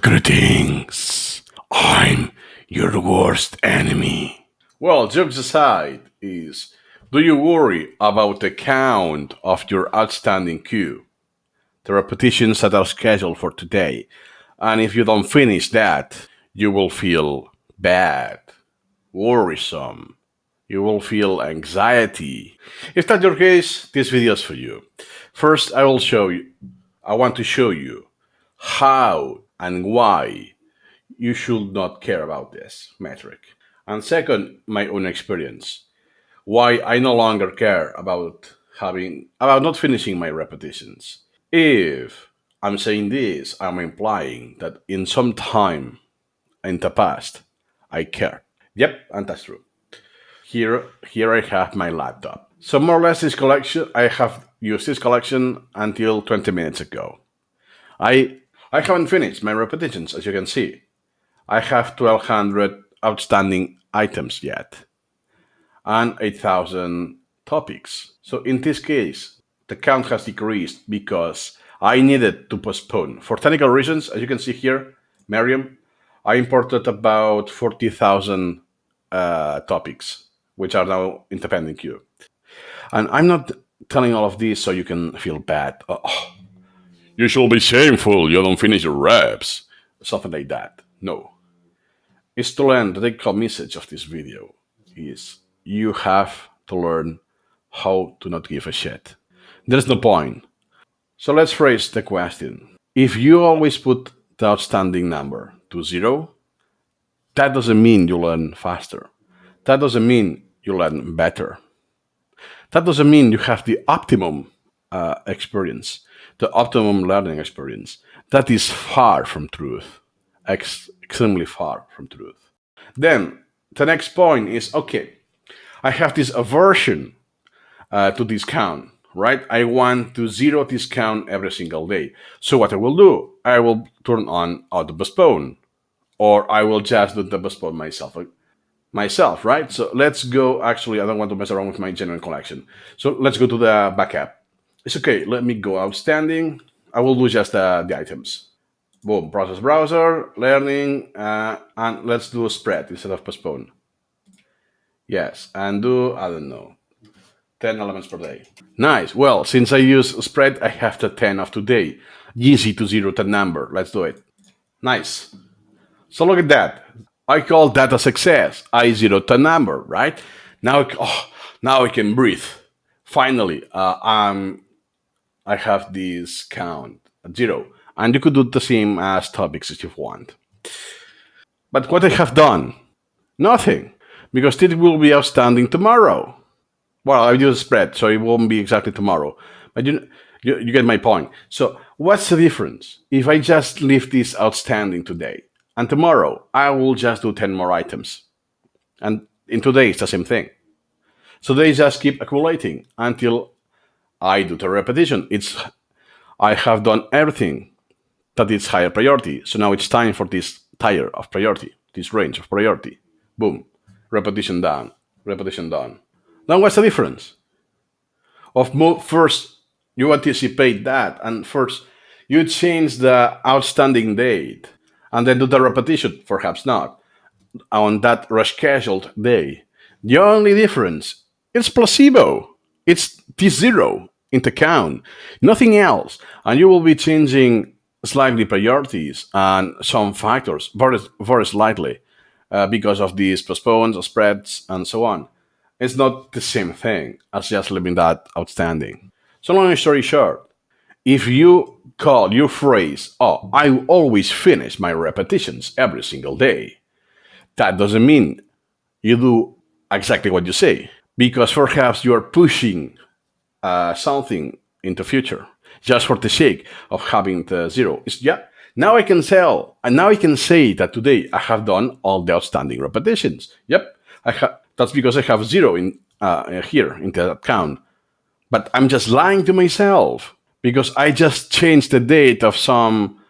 Greetings. I'm your worst enemy. Well, jokes aside, do you worry about the count of your outstanding queue? The repetitions that are scheduled for today. And if you don't finish that, you will feel bad, worrisome. You will feel anxiety. If that's your case, this video is for you. First, I want to show you how and why you should not care about this metric. And second, my own experience. Why I no longer care about not finishing my repetitions. If I'm saying this, I'm implying that in some time in the past, I care. Yep, and that's true. Here I have my laptop. So more or less this collection, I have used this collection until 20 minutes ago. I I haven't finished my repetitions, as you can see. I have 1,200 outstanding items yet, and 8,000 topics. So in this case, the count has decreased because I needed to postpone. For technical reasons, as you can see here, Miriam, I imported about 40,000 topics, which are now in the pending queue. And I'm not telling all of this so you can feel bad. Oh, you should be shameful, you don't finish your reps. Something like that. No. It's to learn the take home message of this video is you have to learn how to not give a shit. There's no point. So let's phrase the question. If you always put the outstanding number to 0, that doesn't mean you learn faster. That doesn't mean you learn better. That doesn't mean you have the optimum experience, the optimum learning experience. That is far from truth, extremely far from truth. Then the next point is okay, I have this aversion to discount, right? I want to zero discount every single day. So what I will do, I will turn on auto postpone, or I will just do the postpone myself, right? So let's go. Actually, I don't want to mess around with my genuine collection. So let's go to the backup. It's okay. Let me go outstanding. I will do just the items. Boom. Process browser, learning, and let's do a spread instead of postpone. Yes, and do, I don't know, 10 elements per day. Nice. Well, since I use spread, I have the 10 of today. Easy to zero the number. Let's do it. Nice. So look at that. I call that a success. I zeroed the number, right? Now I can breathe. Finally, I have this count at 0. And you could do the same as topics if you want. But what I have done? Nothing. Because it will be outstanding tomorrow. Well, I use a spread, so it won't be exactly tomorrow. But you get my point. So what's the difference? If I just leave this outstanding today, and tomorrow I will just do 10 more items. And in 2 days, the same thing. So they just keep accumulating until I do the repetition. I have done everything that is higher priority. So now it's time for this tier of priority, this range of priority. Boom. Repetition done. Repetition done. Now what's the difference? First, you anticipate that, and first you change the outstanding date, and then do the repetition, perhaps not, on that rescheduled day. The only difference is placebo. It's T0 in the count, nothing else. And you will be changing slightly priorities and some factors very, very slightly because of these postpones, spreads, and so on. It's not the same thing as just leaving that outstanding. So long story short, if you call your phrase, oh, I always finish my repetitions every single day, that doesn't mean you do exactly what you say, because perhaps you are pushing something into future just for the sake of having the 0. Now I can tell, and now I can say that today I have done all the outstanding repetitions. Yep, that's because I have 0 in here in the count. But I'm just lying to myself because I just changed the date of some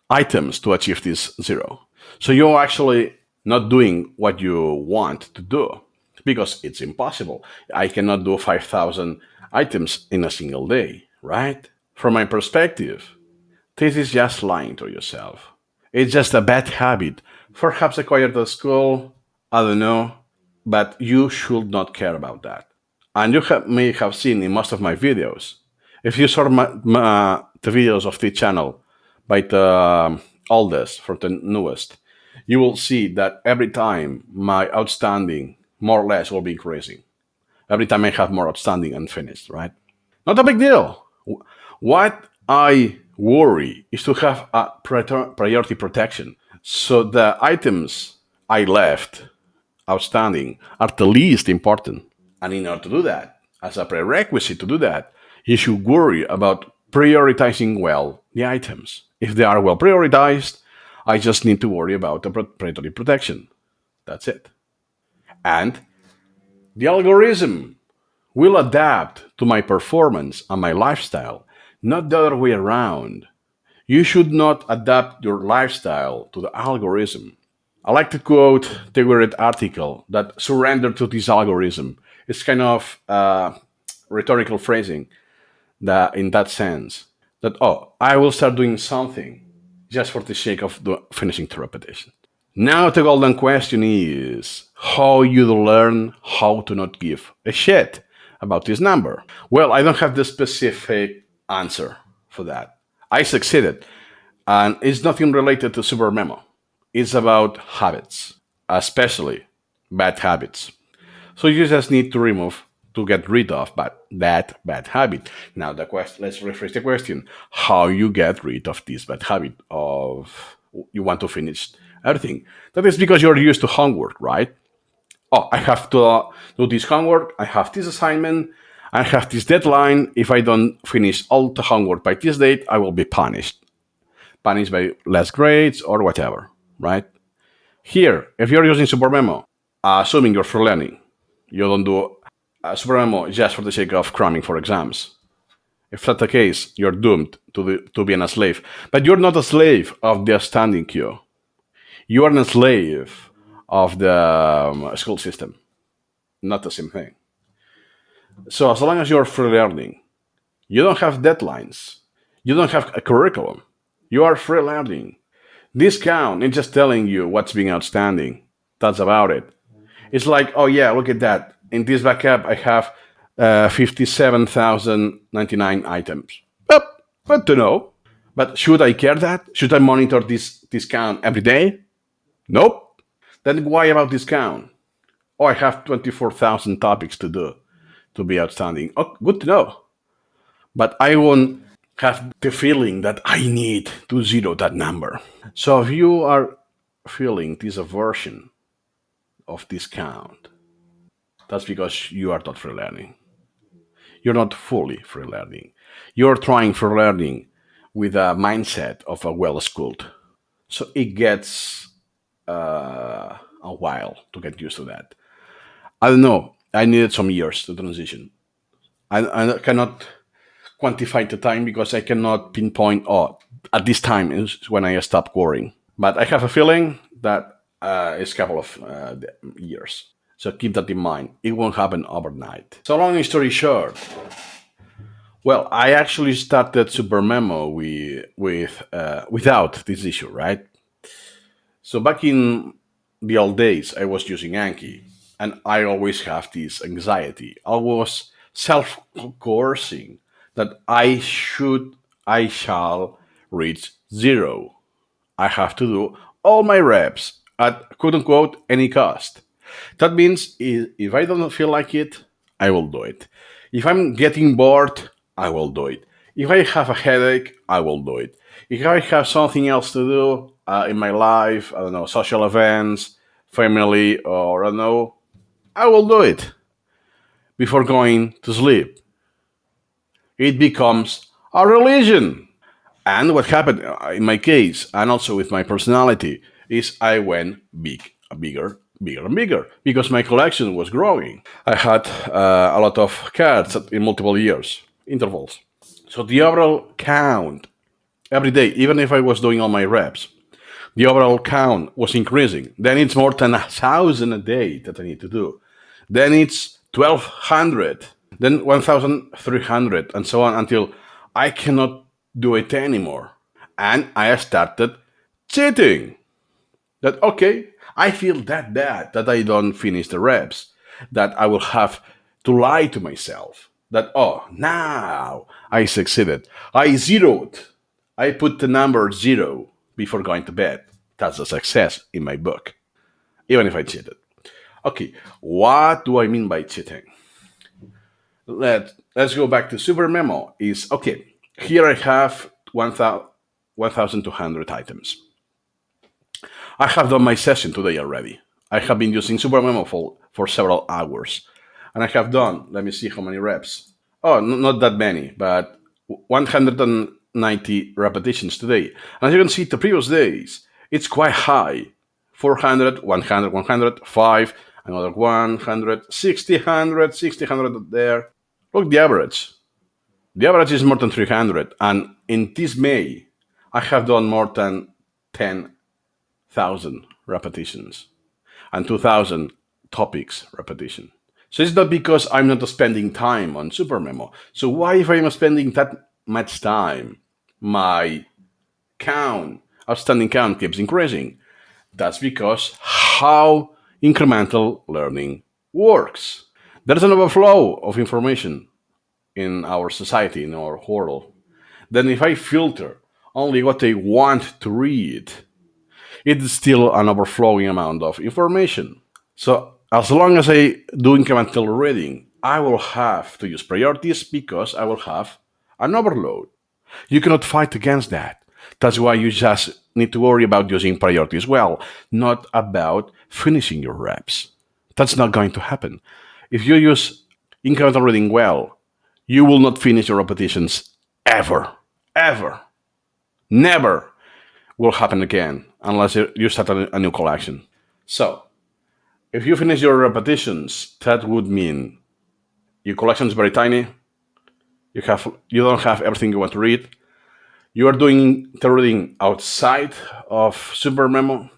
items to achieve this 0. So you're actually not doing what you want to do because it's impossible. I cannot do 5,000 items in a single day, right? From my perspective, This is just lying to yourself. It's just a bad habit, perhaps acquired at school, I don't know, but you should not care about that. And may have seen in most of my videos. If you saw the videos of the channel by the oldest from the newest, you will see that every time my outstanding more or less will be increasing. Every time I have more outstanding and finished, right? Not a big deal. What I worry is to have a priority protection. So the items I left outstanding are the least important. And in order to do that, as a prerequisite to do that, you should worry about prioritizing well the items. If they are well prioritized, I just need to worry about the priority protection. That's it. And the algorithm will adapt to my performance and my lifestyle, not the other way around. You should not adapt your lifestyle to the algorithm. I like to quote the great article that surrender to this algorithm. It's kind of rhetorical phrasing that, in that sense, that I will start doing something just for the sake of finishing the repetition. Now the golden question is how you learn how to not give a shit about this number. Well, I don't have the specific answer for that. I succeeded, and it's nothing related to Supermemo. It's about habits, especially bad habits. So you just need to get rid of that bad habit. Now the question, let's rephrase the question: how you get rid of this bad habit of you want to finish everything? That is because you're used to homework, right? I have to do this homework. I have this assignment. I have this deadline. If I don't finish all the homework by this date, I will be punished by less grades or whatever, right? Here, if you're using Supermemo, assuming you're for learning, you don't do Supermemo just for the sake of cramming for exams. If that's the case, you're doomed to being a slave. But you're not a slave of the standing queue. You are a slave of the school system. Not the same thing. So as long as you're free learning, you don't have deadlines. You don't have a curriculum. You are free learning. This count is just telling you what's being outstanding. That's about it. It's like, oh yeah, look at that. In this backup, I have 57,099 items. Good to know. But should I care that? Should I monitor this count every day? Nope. Then why about this count? Oh, I have 24,000 topics to do to be outstanding. Oh, good to know. But I won't have the feeling that I need to zero that number. So if you are feeling this aversion of this count, that's because you are not free learning. You're not fully free learning. You're trying free learning with a mindset of a well schooled. So it gets a while to get used to that. I don't know. I needed some years to transition. I cannot quantify the time because I cannot pinpoint, at this time is when I stop worrying. But I have a feeling that it's a couple of years. So keep that in mind. It won't happen overnight. So long story short, well, I actually started Supermemo without this issue, right? So back in the old days, I was using Anki, and I always have this anxiety. I was self-coercing that I shall reach zero. I have to do all my reps at quote unquote any cost. That means if I don't feel like it, I will do it. If I'm getting bored, I will do it. If I have a headache, I will do it. If I have something else to do in my life, I don't know, social events, family, or I don't know, I will do it before going to sleep. It becomes a religion. And what happened in my case, and also with my personality, is I went bigger and bigger, because my collection was growing. I had a lot of cards in multiple years, intervals. So the overall count every day, even if I was doing all my reps, the overall count was increasing. Then it's more than 1,000 a day that I need to do. Then it's 1,200, then 1,300, and so on until I cannot do it anymore. And I started cheating. That, okay, I feel that bad that I don't finish the reps, that I will have to lie to myself. That, oh, now I succeeded. I zeroed. I put the number zero before going to bed. That's a success in my book, even if I cheated. Okay, what do I mean by cheating? Let's go back to Supermemo. Is okay. Here I have 1,200 items. I have done my session today already. I have been using Supermemo for several hours. And I have done, let me see how many reps. Oh, not that many, but 190 repetitions today. And as you can see, the previous days, it's quite high. 400, 100, 100, 5, another 100, 60, 100, 60, 100 there. Look, the average. The average is more than 300. And in this May, I have done more than 10,000 repetitions and 2,000 topics repetition. So it's not because I'm not spending time on Supermemo. So why, if I'm spending that much time, my outstanding count keeps increasing? That's because how incremental learning works. There's an overflow of information in our society, in our world. Then if I filter only what I want to read, it's still an overflowing amount of information. So as long as I do incremental reading, I will have to use priorities because I will have an overload. You cannot fight against that. That's why you just need to worry about using priorities well, not about finishing your reps. That's not going to happen. If you use incremental reading well, you will not finish your repetitions ever. Ever. Never will happen again unless you start a new collection. So, if you finish your repetitions, that would mean your collection is very tiny. You don't have everything you want to read. You are doing the reading outside of Supermemo,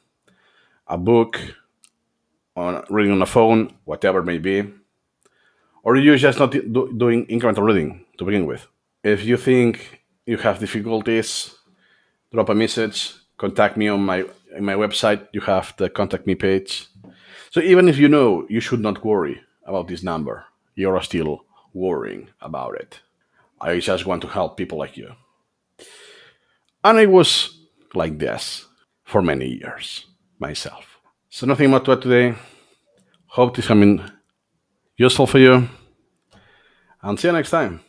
a book, on reading on a phone, whatever it may be, or you're just not doing incremental reading to begin with. If you think you have difficulties, drop a message, contact me on my website. You have the contact me page. So even if you know you should not worry about this number, you're still worrying about it. I just want to help people like you. And I was like this for many years myself. So nothing more to add today. Hope this has been useful for you. And see you next time.